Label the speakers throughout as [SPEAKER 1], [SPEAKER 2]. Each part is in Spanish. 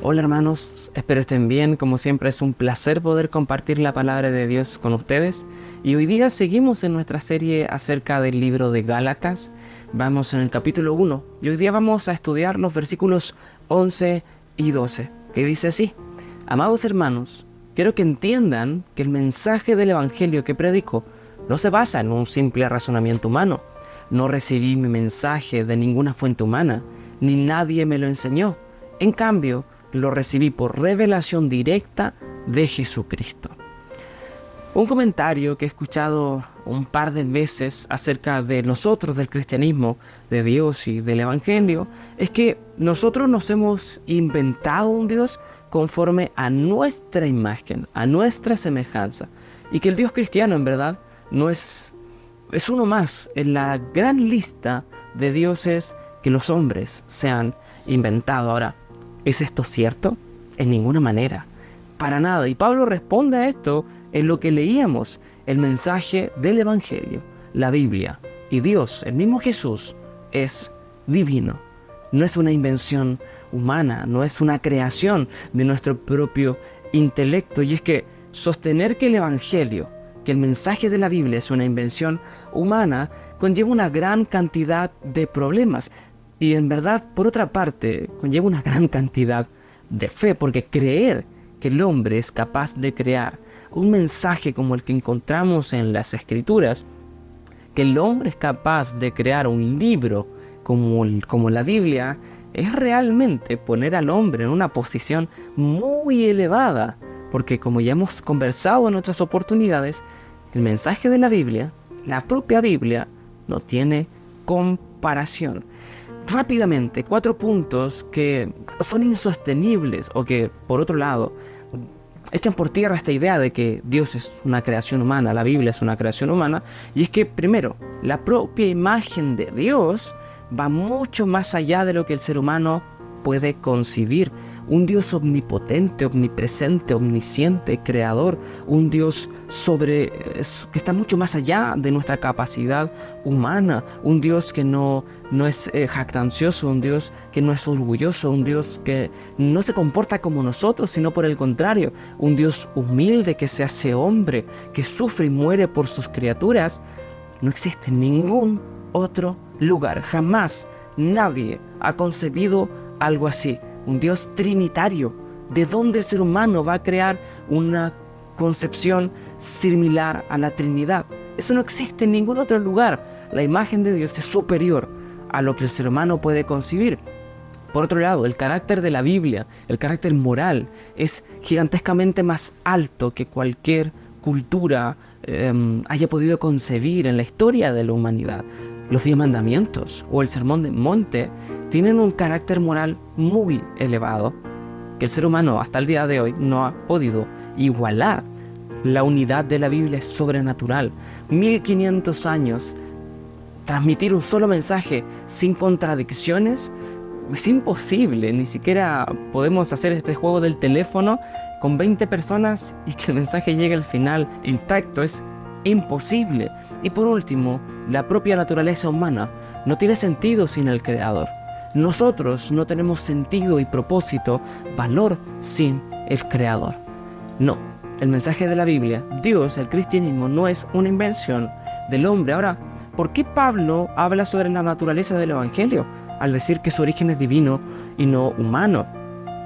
[SPEAKER 1] Hola hermanos, espero estén bien. Como siempre es un placer poder compartir la palabra de Dios con ustedes. Y hoy día seguimos en nuestra serie acerca del libro de Gálatas. Vamos en el capítulo 1 y hoy día vamos a estudiar los versículos 11 y 12, que dice así: Amados hermanos, quiero que entiendan que el mensaje del Evangelio que predico no se basa en un simple razonamiento humano. No recibí mi mensaje de ninguna fuente humana, ni nadie me lo enseñó. En cambio, lo recibí por revelación directa de Jesucristo. Un comentario que he escuchado un par de veces acerca de nosotros, del cristianismo, de Dios y del Evangelio, es que nosotros nos hemos inventado un Dios conforme a nuestra imagen, a nuestra semejanza, y que el Dios cristiano en verdad no es uno más en la gran lista de dioses que los hombres se han inventado. Ahora, ¿es esto cierto? En ninguna manera, para nada. Y Pablo responde a esto en lo que leíamos, el mensaje del Evangelio, la Biblia. Y Dios, el mismo Jesús, es divino. No es una invención humana, no es una creación de nuestro propio intelecto. Y es que sostener que el Evangelio, que el mensaje de la Biblia es una invención humana, conlleva una gran cantidad de problemas. Y en verdad, por otra parte, conlleva una gran cantidad de fe, porque creer que el hombre es capaz de crear un mensaje como el que encontramos en las Escrituras, que el hombre es capaz de crear un libro como la Biblia, es realmente poner al hombre en una posición muy elevada, porque como ya hemos conversado en otras oportunidades, el mensaje de la Biblia, la propia Biblia, no tiene comparación. Rápidamente, 4 puntos que son insostenibles o que, por otro lado, echan por tierra esta idea de que Dios es una creación humana, la Biblia es una creación humana. Y es que, primero, la propia imagen de Dios va mucho más allá de lo que el ser humano puede concebir. Un Dios omnipotente, omnipresente, omnisciente, creador, un Dios que está mucho más allá de nuestra capacidad humana, un Dios que no es jactancioso, un Dios que no es orgulloso, un Dios que no se comporta como nosotros, sino por el contrario, un Dios humilde que se hace hombre, que sufre y muere por sus criaturas. No existe en ningún otro lugar, jamás nadie ha concebido algo así, un Dios trinitario. ¿De dónde el ser humano va a crear una concepción similar a la Trinidad? Eso no existe en ningún otro lugar. La imagen de Dios es superior a lo que el ser humano puede concebir. Por otro lado, el carácter de la Biblia, el carácter moral, es gigantescamente más alto que cualquier cultura haya podido concebir en la historia de la humanidad. Los 10 mandamientos o el sermón del monte tienen un carácter moral muy elevado que el ser humano hasta el día de hoy no ha podido igualar. La unidad de la Biblia es sobrenatural. 1500 años, transmitir un solo mensaje sin contradicciones es imposible. Ni siquiera podemos hacer este juego del teléfono con 20 personas y que el mensaje llegue al final intacto. Es imposible. Y por último, la propia naturaleza humana no tiene sentido sin el Creador. Nosotros no tenemos sentido y propósito, valor sin el Creador. No, el mensaje de la Biblia, Dios, el cristianismo, no es una invención del hombre. Ahora, ¿por qué Pablo habla sobre la naturaleza del Evangelio al decir que su origen es divino y no humano?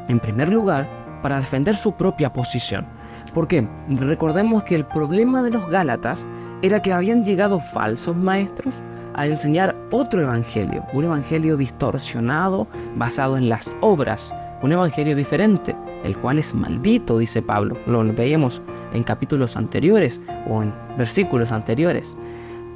[SPEAKER 1] En primer lugar, para defender su propia posición. Porque recordemos que el problema de los Gálatas era que habían llegado falsos maestros a enseñar otro evangelio, un evangelio distorsionado basado en las obras, un evangelio diferente, el cual es maldito, dice Pablo. Lo veíamos en capítulos anteriores o en versículos anteriores.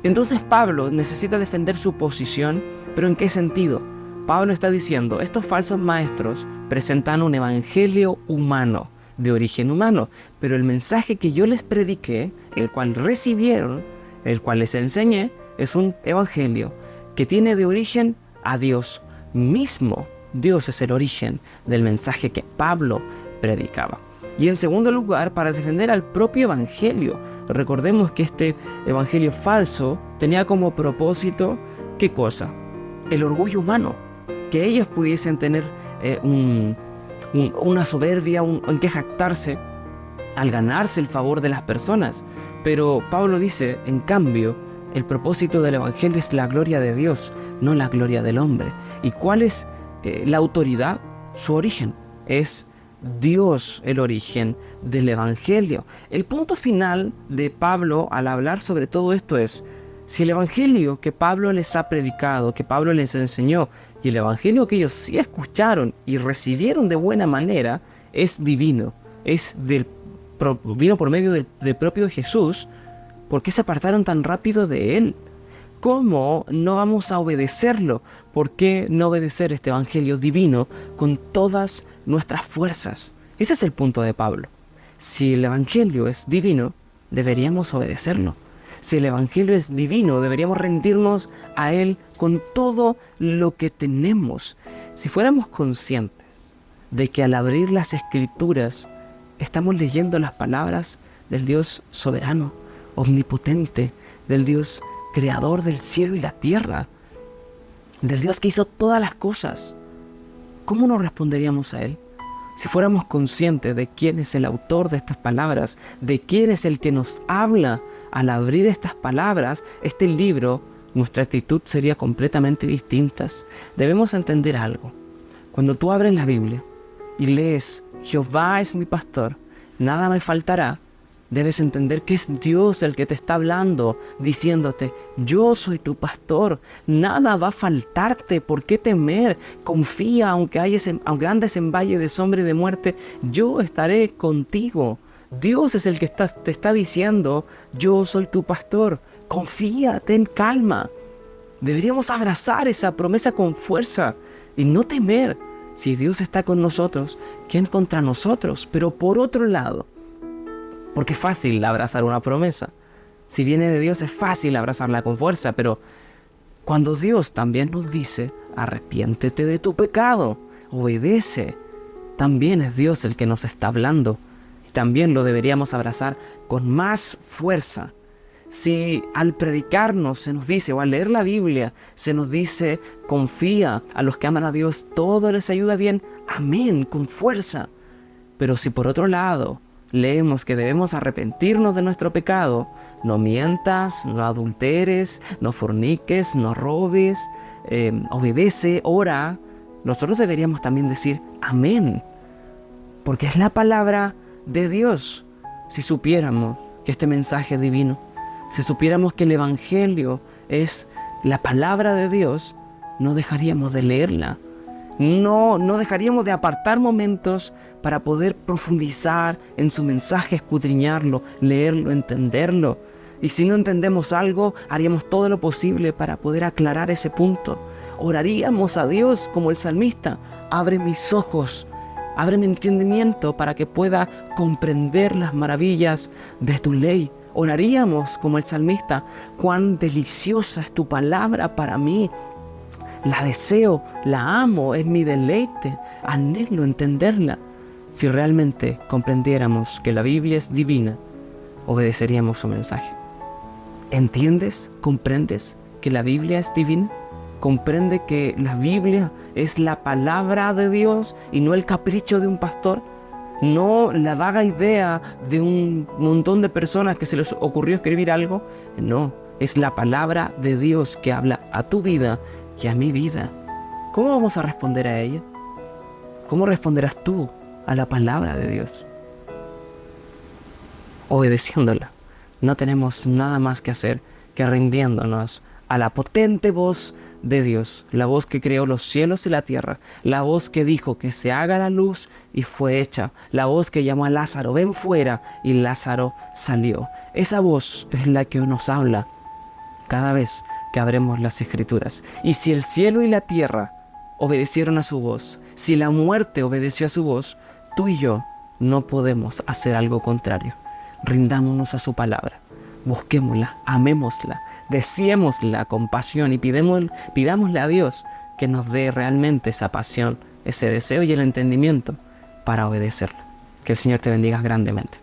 [SPEAKER 1] Entonces Pablo necesita defender su posición, pero ¿en qué sentido? Pablo está diciendo, estos falsos maestros presentan un evangelio humano, de origen humano, pero el mensaje que yo les prediqué, el cual recibieron, el cual les enseñé, es un evangelio que tiene de origen a Dios mismo. Dios es el origen del mensaje que Pablo predicaba. Y en segundo lugar, para defender al propio evangelio. Recordemos que este evangelio falso tenía como propósito, ¿qué cosa? El orgullo humano. Que ellos pudiesen tener una soberbia, en que jactarse al ganarse el favor de las personas. Pero Pablo dice, en cambio, el propósito del Evangelio es la gloria de Dios, no la gloria del hombre. ¿Y cuál es la autoridad? Su origen. Es Dios el origen del Evangelio. El punto final de Pablo al hablar sobre todo esto es, si el Evangelio que Pablo les ha predicado, que Pablo les enseñó, y el Evangelio que ellos sí escucharon y recibieron de buena manera, es divino, vino por medio del propio Jesús, ¿por qué se apartaron tan rápido de él? ¿Cómo no vamos a obedecerlo? ¿Por qué no obedecer este Evangelio divino con todas nuestras fuerzas? Ese es el punto de Pablo. Si el Evangelio es divino, deberíamos obedecerlo. Si el Evangelio es divino, deberíamos rendirnos a Él con todo lo que tenemos. Si fuéramos conscientes de que al abrir las Escrituras estamos leyendo las palabras del Dios soberano, omnipotente, del Dios creador del cielo y la tierra, del Dios que hizo todas las cosas, ¿cómo nos responderíamos a Él? Si fuéramos conscientes de quién es el autor de estas palabras, de quién es el que nos habla al abrir estas palabras, este libro, nuestra actitud sería completamente distinta. Debemos entender algo. Cuando tú abres la Biblia y lees, Jehová es mi pastor, nada me faltará, debes entender que es Dios el que te está hablando, diciéndote, yo soy tu pastor, nada va a faltarte, ¿por qué temer? Confía, aunque andes en valle de sombra y de muerte, yo estaré contigo. Dios es el que te está diciendo, yo soy tu pastor, confía, ten calma. Deberíamos abrazar esa promesa con fuerza y no temer. Si Dios está con nosotros, ¿quién contra nosotros? Pero por otro lado, porque es fácil abrazar una promesa. Si viene de Dios es fácil abrazarla con fuerza, pero cuando Dios también nos dice, arrepiéntete de tu pecado, obedece, también es Dios el que nos está hablando. Y también lo deberíamos abrazar con más fuerza. Si al predicarnos se nos dice, o al leer la Biblia, se nos dice, confía, a los que aman a Dios todo les ayuda bien, amén, con fuerza. Pero si por otro lado leemos que debemos arrepentirnos de nuestro pecado, no mientas, no adulteres, no forniques, no robes, obedece, ora, nosotros deberíamos también decir amén, porque es la palabra de Dios. Si supiéramos que este mensaje es divino, si supiéramos que el Evangelio es la palabra de Dios, no dejaríamos de leerla. No dejaríamos de apartar momentos para poder profundizar en su mensaje, escudriñarlo, leerlo, entenderlo. Y si no entendemos algo, haríamos todo lo posible para poder aclarar ese punto. Oraríamos a Dios como el salmista, abre mis ojos, abre mi entendimiento para que pueda comprender las maravillas de tu ley. Oraríamos como el salmista, cuán deliciosa es tu palabra para mí. La deseo, la amo, es mi deleite, anhelo entenderla. Si realmente comprendiéramos que la Biblia es divina, obedeceríamos su mensaje. ¿Entiendes? ¿Comprendes que la Biblia es divina? ¿Comprende que la Biblia es la palabra de Dios y no el capricho de un pastor? No la vaga idea de un montón de personas que se les ocurrió escribir algo. No, es la palabra de Dios que habla a tu vida y a mi vida. ¿Cómo vamos a responder a ella? ¿Cómo responderás tú a la palabra de Dios? Obedeciéndola. No tenemos nada más que hacer que rindiéndonos a la potente voz de Dios, la voz que creó los cielos y la tierra, la voz que dijo que se haga la luz y fue hecha, la voz que llamó a Lázaro, ven fuera, y Lázaro salió. Esa voz es la que nos habla cada vez que abremos las Escrituras. Y si el cielo y la tierra obedecieron a su voz, si la muerte obedeció a su voz, tú y yo no podemos hacer algo contrario. Rindámonos a su palabra, busquémosla, amémosla, deseémosla con pasión y pidámosle a Dios que nos dé realmente esa pasión, ese deseo y el entendimiento para obedecerla. Que el Señor te bendiga grandemente.